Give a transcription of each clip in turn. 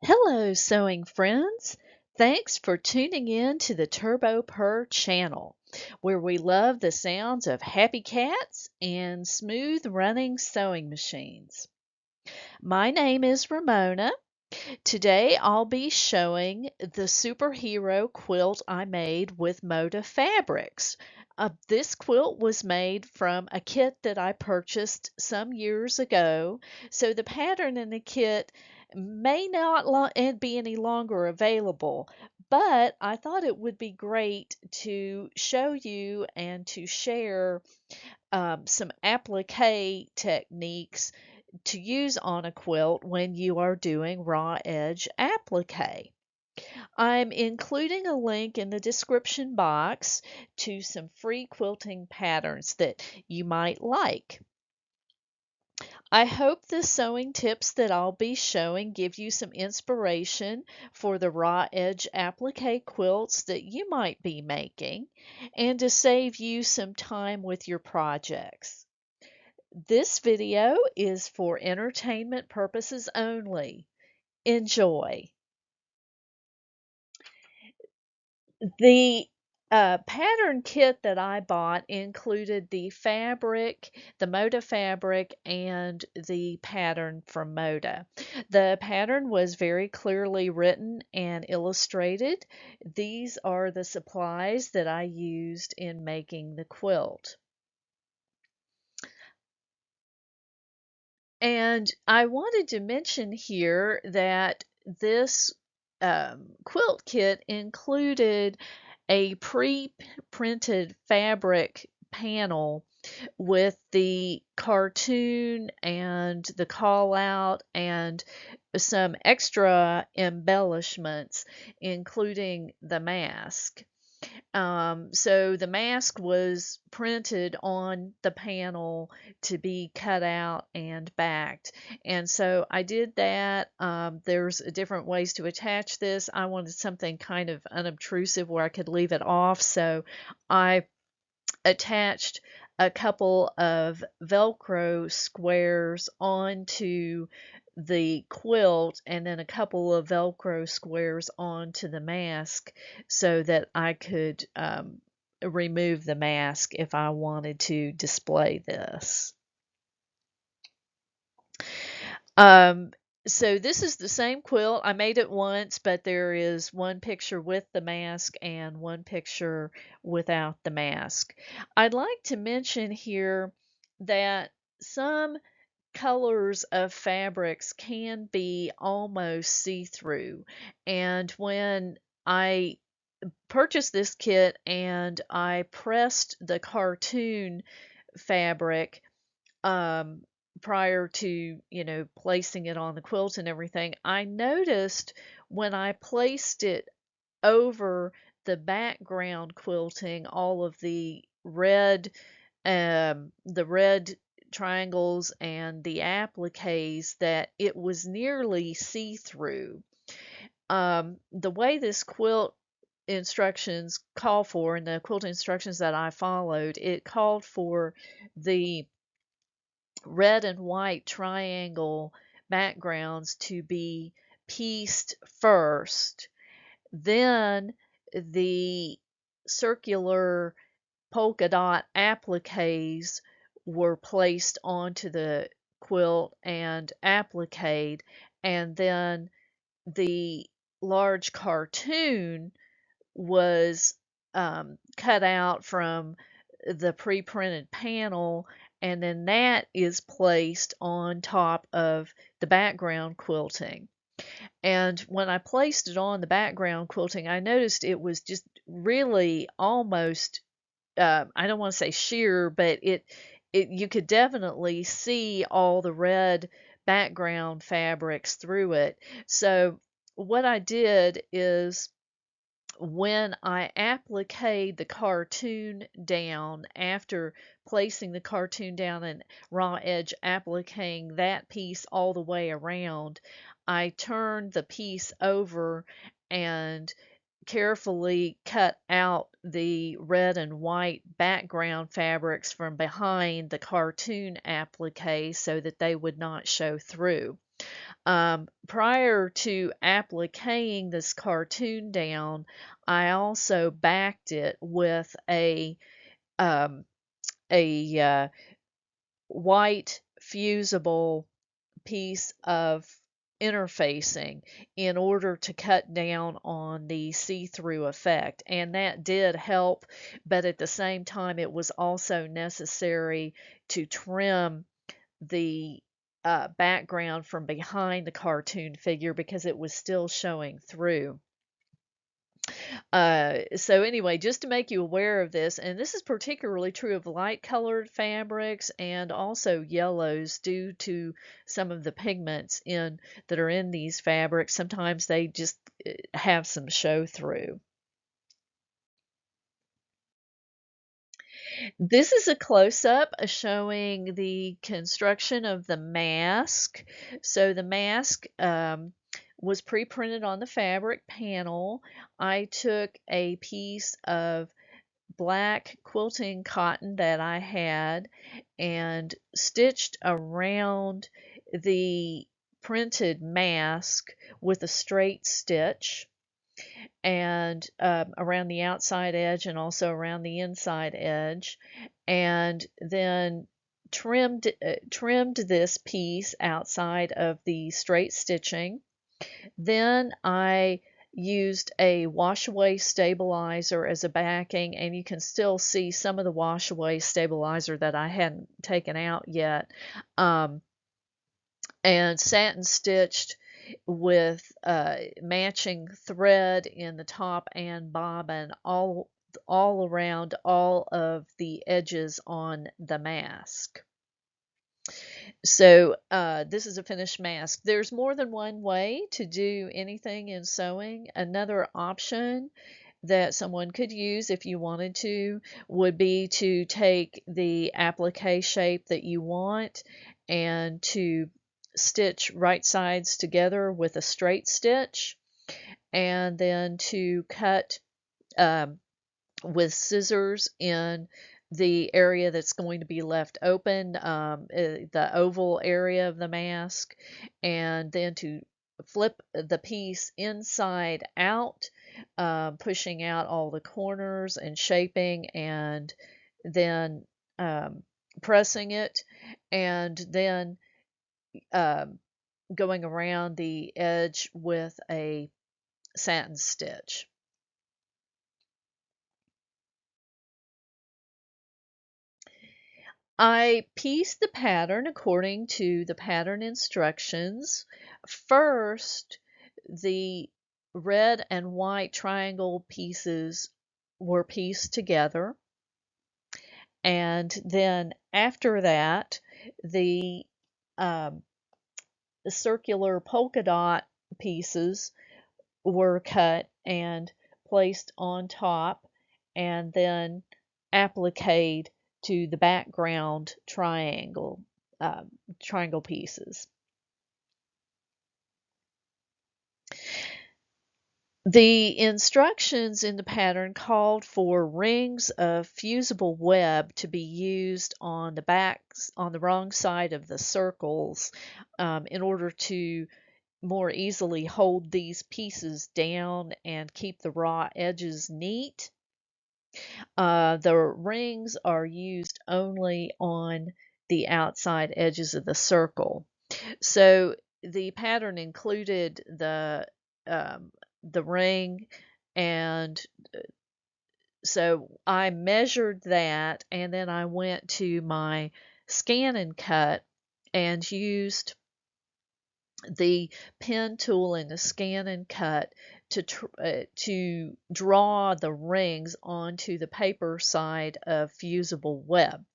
Hello, sewing friends. Thanks for tuning in to the TurboPurr channel, where we love the sounds of happy cats and smooth running sewing machines. My name is Ramona. Today I'll be showing the superhero quilt I made with Moda Fabrics. This quilt was made from a kit that I purchased some years ago, so the pattern in the kit may not be any longer available, but I thought it would be great to show you and to share some applique techniques to use on a quilt when you are doing raw edge applique. I'm including a link in the description box to some free quilting patterns that you might like. I hope the sewing tips that I'll be showing give you some inspiration for the raw edge applique quilts that you might be making and to save you some time with your projects. This video is for entertainment purposes only. Enjoy. The pattern kit that I bought included the fabric, the Moda fabric, and the pattern from Moda. The pattern was very clearly written and illustrated. These are the supplies that I used in making the quilt. And I wanted to mention here that this quilt kit included a pre-printed fabric panel with the cartoon and the call out and some extra embellishments, including the mask. So the mask was printed on the panel to be cut out and backed. And so I did that. There's different ways to attach this. I wanted something kind of unobtrusive where I could leave it off. So I attached a couple of Velcro squares onto the quilt and then a couple of Velcro squares onto the mask so that I could remove the mask if I wanted to display this. Um, so this is the same quilt. I made it once, but there is one picture with the mask and one picture without the mask. I'd like to mention here that some colors of fabrics can be almost see-through. And when I purchased this kit and I pressed the cartoon fabric, um, prior to, placing it on the quilt and everything, I noticed when I placed it over the background quilting, all of the red triangles and the appliques, that it was nearly see-through. The way this quilt instructions call for, and the quilt instructions that I followed, it called for the red and white triangle backgrounds to be pieced first. Then the circular polka dot appliques were placed onto the quilt and appliqued, and then the large cartoon was cut out from the pre-printed panel, and then that is placed on top of the background quilting. And when I placed it on the background quilting, I noticed it was just really almost, I don't want to say sheer, but you could definitely see all the red background fabrics through it. So what I did is, when I appliqued the cartoon down, after placing the cartoon down and raw edge appliquing that piece all the way around, I turned the piece over and carefully cut out the red and white background fabrics from behind the cartoon applique so that they would not show through. prior to appliquing this cartoon down, I also backed it with um, a white fusible piece of interfacing in order to cut down on the see-through effect, and that did help, but at the same time it was also necessary to trim the background from behind the cartoon figure because it was still showing through. So anyway, just to make you aware of this, and this is particularly true of light colored fabrics and also yellows due to some of the pigments in that are in these fabrics. Sometimes they just have some show through. This is a close-up showing the construction of the mask. So the mask was pre-printed on the fabric panel. I took a piece of black quilting cotton that I had and stitched around the printed mask with a straight stitch and around the outside edge and also around the inside edge, and then trimmed this piece outside of the straight stitching. Then I used a wash-away stabilizer as a backing, and you can still see some of the wash-away stabilizer that I hadn't taken out yet, and satin stitched with matching thread in the top and bobbin all around all of the edges on the mask. So this is a finished mask. There's more than one way to do anything in sewing. Another option that someone could use if you wanted to would be to take the applique shape that you want and to stitch right sides together with a straight stitch, and then to cut with scissors in the area that's going to be left open, the oval area of the mask, and then to flip the piece inside out, pushing out all the corners and shaping, and then pressing it, and then going around the edge with a satin stitch. I pieced the pattern according to the pattern instructions. First, the red and white triangle pieces were pieced together, and then after that, the circular polka dot pieces were cut and placed on top, and then appliqued to the background triangle pieces. The instructions in the pattern called for rings of fusible web to be used on the wrong side of the circles in order to more easily hold these pieces down and keep the raw edges neat. The rings are used only on the outside edges of the circle. So the pattern included the ring, and so I measured that, and then I went to my scan and cut and used the pen tool and the scan and cut to draw the rings onto the paper side of fusible web.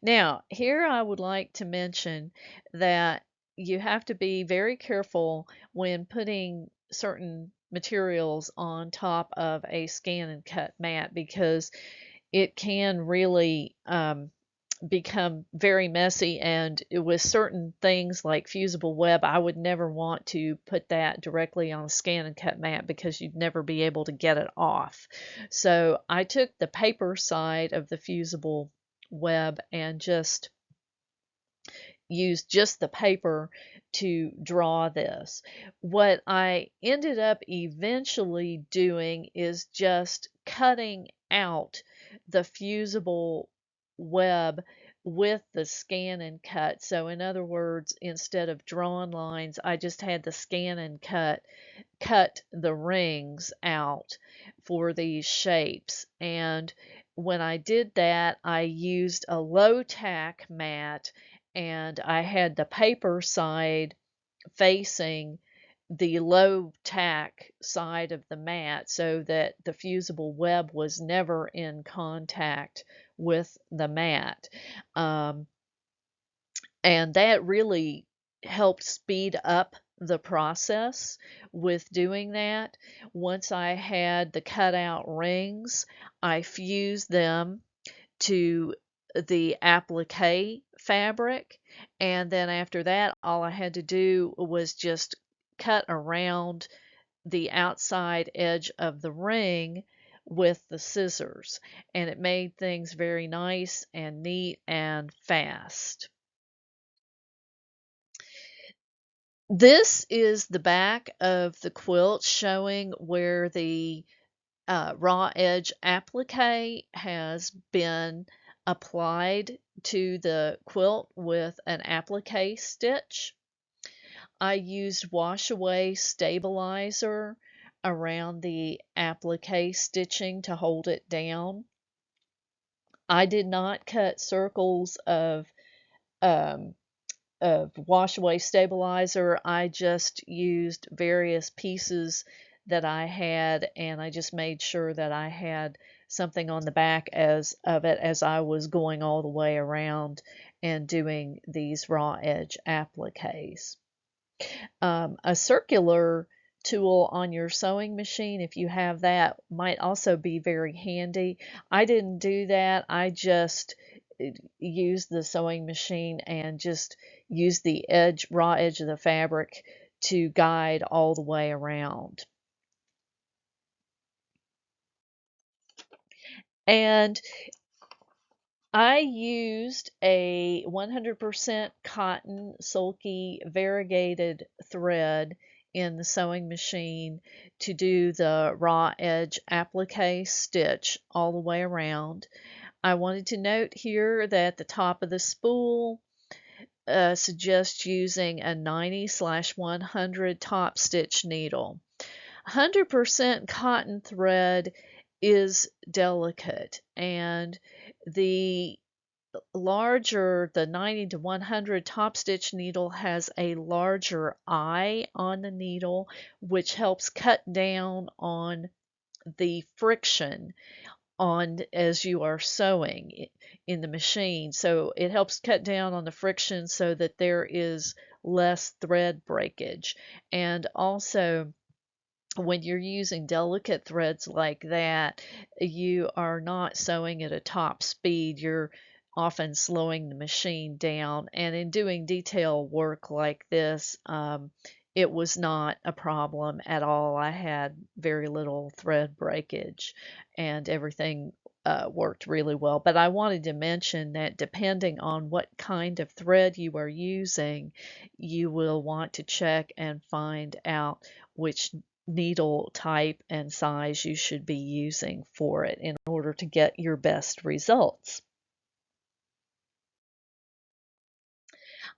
Now, here I would like to mention that you have to be very careful when putting certain materials on top of a scan and cut mat, because it can really become very messy, and with certain things like fusible web, I would never want to put that directly on a scan and cut mat because you'd never be able to get it off. So I took the paper side of the fusible web and just used just the paper to draw this. What I ended up eventually doing is just cutting out the fusible web with the scan and cut. So in other words, instead of drawn lines, I just had the scan and cut the rings out for these shapes. And when I did that, I used a low tack mat, and I had the paper side facing the low tack side of the mat so that the fusible web was never in contact with the mat. Um, and that really helped speed up the process with doing that. Once I had the cutout rings, I fused them to the applique fabric, and then after that, all I had to do was just cut around the outside edge of the ring with the scissors, and it made things very nice and neat and fast. This is the back of the quilt showing where the raw edge applique has been applied to the quilt with an applique stitch. I used wash away stabilizer around the applique stitching to hold it down. I did not cut circles um, of wash away stabilizer. I just used various pieces that I had, and I just made sure that I had something on the back as of it as I was going all the way around and doing these raw edge appliques. A circular tool on your sewing machine, if you have that, might also be very handy. I didn't do that. I just used the sewing machine and just used the raw edge of the fabric to guide all the way around. And I used a 100% cotton sulky variegated thread in the sewing machine to do the raw edge applique stitch all the way around. I wanted to note here that the top of the spool suggests using a 90/100 top stitch needle. 100% cotton thread is delicate, and the the 90 to 100 top stitch needle has a larger eye on the needle, which helps cut down on the friction on as you are sewing in the machine. So it helps cut down on the friction so that there is less thread breakage. And also, when you're using delicate threads like that, you are not sewing at a top speed. You're often slowing the machine down. And in doing detail work like this, it was not a problem at all. I had very little thread breakage and everything worked really well. But I wanted to mention that depending on what kind of thread you are using, you will want to check and find out which needle type and size you should be using for it in order to get your best results.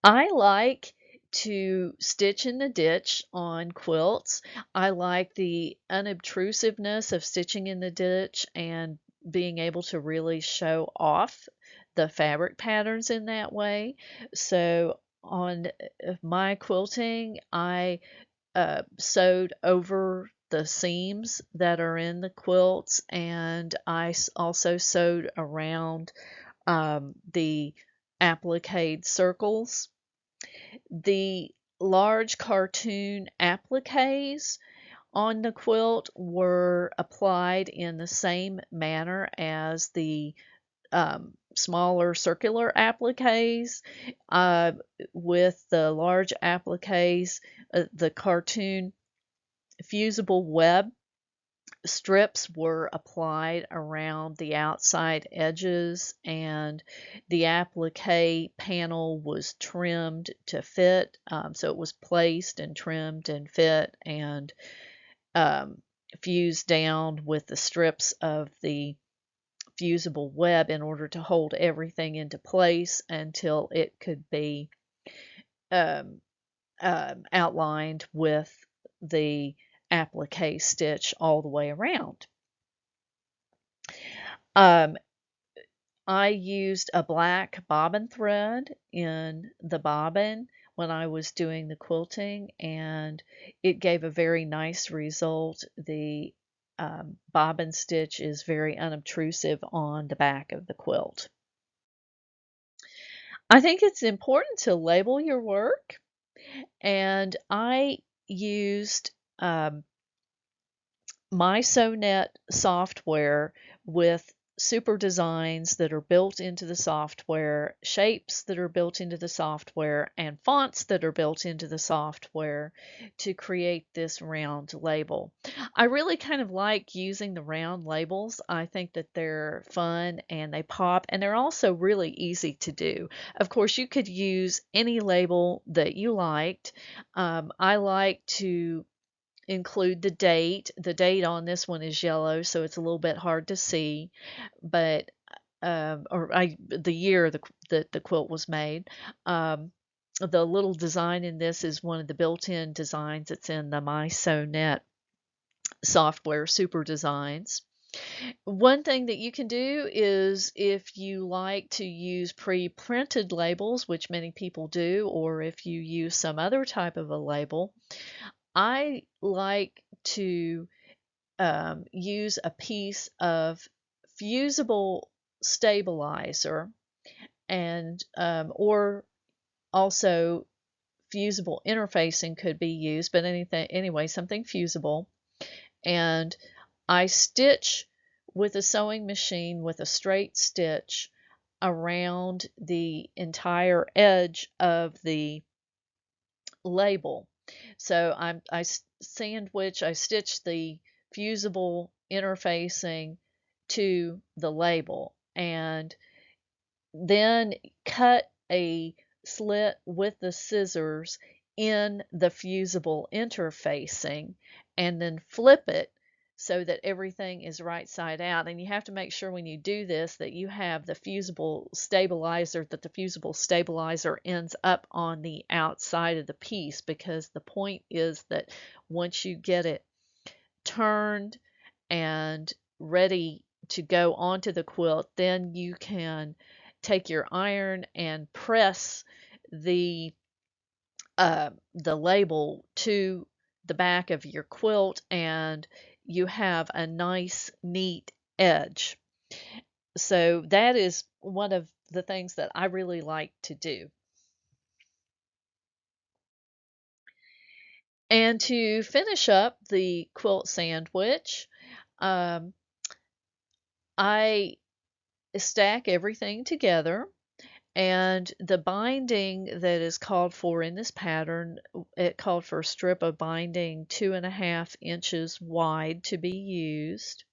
I like to stitch in the ditch on quilts. I like the unobtrusiveness of stitching in the ditch and being able to really show off the fabric patterns in that way. So on my quilting, I sewed over the seams that are in the quilts, and I also sewed around the applique circles. The large cartoon appliques on the quilt were applied in the same manner as the smaller circular appliques. With the large appliques, the cartoon fusible web strips were applied around the outside edges, and the applique panel was trimmed to fit. So it was placed and trimmed and fit and fused down with the strips of the fusible web in order to hold everything into place until it could be um, outlined with the applique stitch all the way around. Um, I used a black bobbin thread in the bobbin when I was doing the quilting, and it gave a very nice result. The bobbin stitch is very unobtrusive on the back of the quilt. I think it's important to label your work, and I used my SewNet software with super designs that are built into the software, shapes that are built into the software, and fonts that are built into the software to create this round label. I really kind of like using the round labels. I think that they're fun and they pop, and they're also really easy to do. Of course, you could use any label that you liked. I like to include the date. The date on this one is yellow, so it's a little bit hard to see, but the year the quilt was made. The little design in this is one of the built-in designs. It's in the My SewNet software super designs. One thing that you can do is if you like to use pre-printed labels, which many people do, or if you use some other type of a label, I like to use a piece of fusible stabilizer and or also fusible interfacing could be used, but anyway, something fusible. And I stitch with a sewing machine with a straight stitch around the entire edge of the label. So I stitch the fusible interfacing to the label and then cut a slit with the scissors in the fusible interfacing and then flip it so that everything is right side out. And you have to make sure when you do this that you have the fusible stabilizer, that the fusible stabilizer ends up on the outside of the piece, because the point is that once you get it turned and ready to go onto the quilt, then you can take your iron and press the label to the back of your quilt, and you have a nice, neat edge. So that is one of the things that I really like to do. And to finish up the quilt sandwich, um, I stack everything together, and the binding that is called for in this pattern, it called for a strip of binding 2.5 inches wide to be used.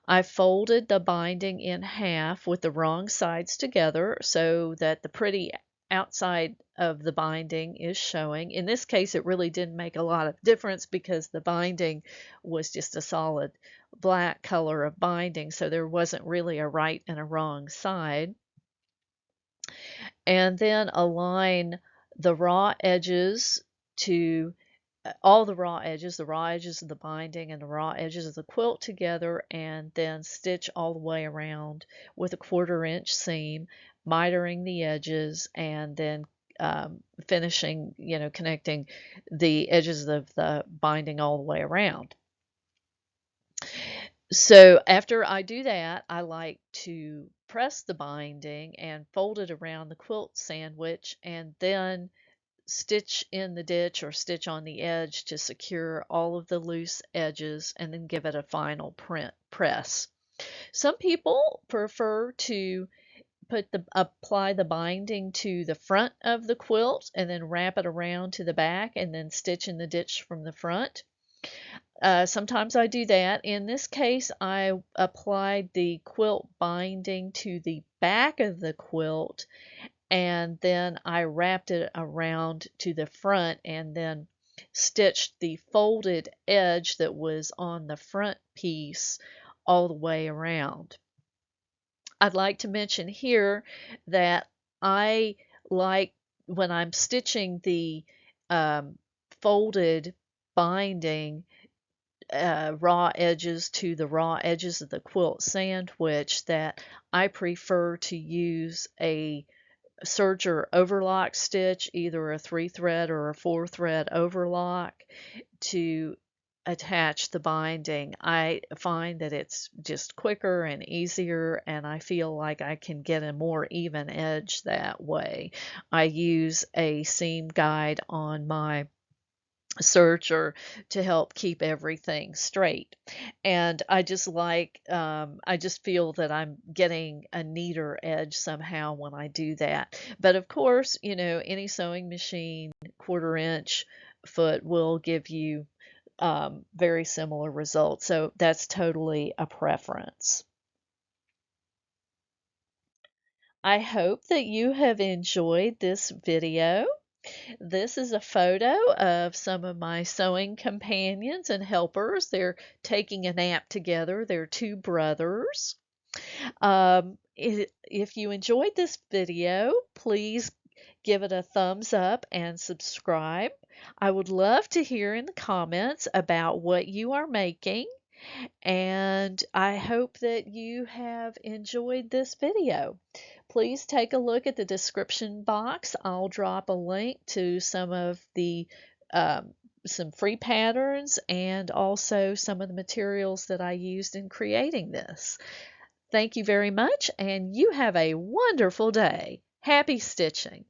I folded the binding in half with the wrong sides together so that the pretty outside of the binding is showing. In this case, it really didn't make a lot of difference because the binding was just a solid black color of binding, so there wasn't really a right and a wrong side. And then align the raw edges to all the raw edges of the binding and the raw edges of the quilt together, and then stitch all the way around with a 1/4 inch seam, mitering the edges, and then finishing, connecting the edges of the binding all the way around. So after I do that, I like to press the binding and fold it around the quilt sandwich, and then stitch in the ditch or stitch on the edge to secure all of the loose edges, and then give it a final press. Some people prefer to apply the binding to the front of the quilt and then wrap it around to the back and then stitch in the ditch from the front. Sometimes I do that. In this case, I applied the quilt binding to the back of the quilt, and then I wrapped it around to the front and then stitched the folded edge that was on the front piece all the way around. I'd like to mention here that I like when I'm stitching the folded binding raw edges to the raw edges of the quilt sandwich, that I prefer to use a serger overlock stitch, either a 3-thread or a 4-thread overlock, to attach the binding. I find that it's just quicker and easier, and I feel like I can get a more even edge that way. I use a seam guide on my serger to help keep everything straight. And I just feel that I'm getting a neater edge somehow when I do that. But of course, any sewing machine, 1/4 inch foot will give you very similar results. So that's totally a preference. I hope that you have enjoyed this video. This is a photo of some of my sewing companions and helpers. They're taking a nap together. They're two brothers. If you enjoyed this video, please give it a thumbs up and subscribe. I would love to hear in the comments about what you are making, and I hope that you have enjoyed this video. Please take a look at the description box. I'll drop a link to some of the some free patterns and also some of the materials that I used in creating this. Thank you very much, and you have a wonderful day. Happy stitching!